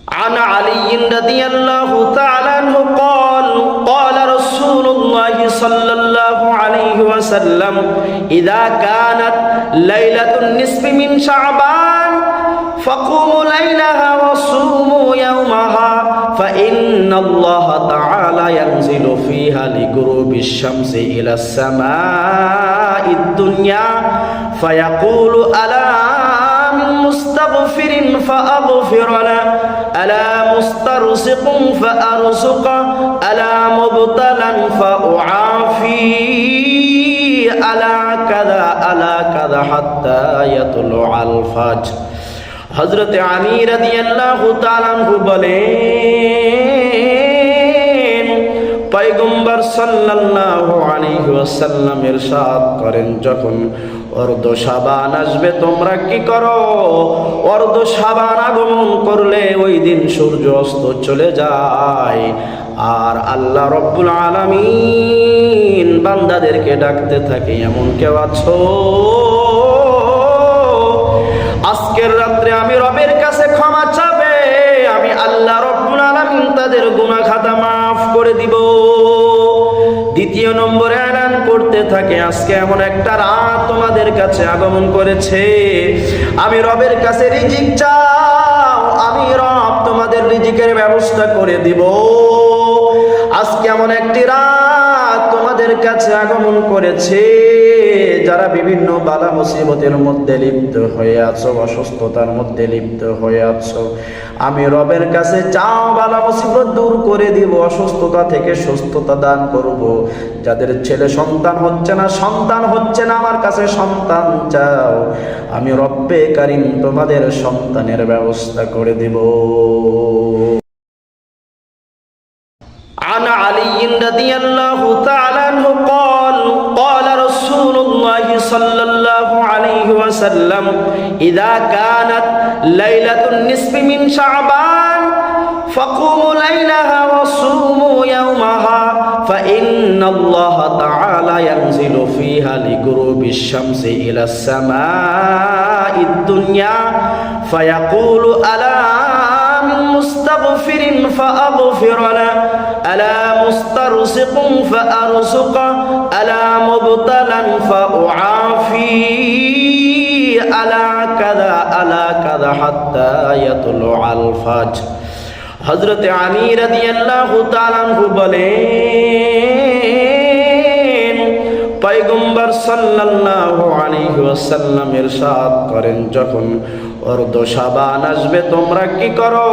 عن علي رضي الله تعالى عنه قال قال رسول الله صلى الله عليه وسلم إذا كانت ليلة النصف من شعبان فقوموا ليلها وصوموا يومها فإن الله تعالى ينزل فيها لغروب الشمس إلى السماء الدنيا فيقول ألا من مستغفر فأغفر له ألا مسترزق فأرزق ألا مبتلا فأعافي ألا كذا حتى يطلع الفجر হযরত আলী রাদিয়াল্লাহু তাআলা আনহু বলেন, পয়গম্বর সাল্লাল্লাহু আলাইহি ওয়াসাল্লাম ইরশাদ করেন, যখন অর্ধ শাবান আসবে তোমরা কি করো? অর্ধ শাবান আগমন করলে ওই দিন সূর্য অস্ত চলে যায় আর আল্লাহ রব্বুল আলামিন বান্দাদেরকে ডাকতে থাকে, এমন কেউ আছো আজকের রাত্রে আমি রবের কাছে ক্ষমা চাবে, আমি আল্লাহ রব্বুল আলামিন তাদের গুনাহ খাতা মাফ করে দিব। দ্বিতীয় নম্বরে এলান করতে থাকে, আজকে এমন একটা রাত তোমাদের কাছে আগমন করেছে, আমি রবের কাছে রিজিক চাও, আমি রব তোমাদের রিজিকের ব্যবস্থা করে দিব। আজকে এমন একটি রাত তোমাদের কাছে আগমন করেছে, যারা বিভিন্ন বালা মুসিবতের মধ্যে লিপ্ত হয়ে আছো, অসুস্থতার মধ্যে লিপ্ত হয়ে আছো, আমি রবের কাছে চাও বালা মুসিবত দূর করে দিব, অসুস্থতা থেকে সুস্থতা দান করব। যাদের ছেলে সন্তান হচ্ছে না, আমার কাছে সন্তান চাও, আমি রব্বে কারীম তোমাদের সন্তানের ব্যবস্থা করে দিব। عن علي رضي الله تعالى عنه قال قال رسول الله صلى الله عليه وسلم إذا كانت ليلة النصف من شعبان فقوموا ليلها وصوموا يومها فإن الله تعالى ينزل فيها لغروب الشمس إلى السماء الدنيا فيقول ألا من مستغفر فأغفر له ألا مسترزق فأرزق ألا مبتلا فأعافي ألا كذا حتى يطلع الفجر হযরত আলী রাদিয়াল্লাহু তাআলা আনহু বলেন, পয়গম্বর সাল্লাল্লাহু আলাইহি ওয়াসাল্লাম ইরশাদ করেন, যখন অর্ধ শাবান আসবে তোমরা কি করো?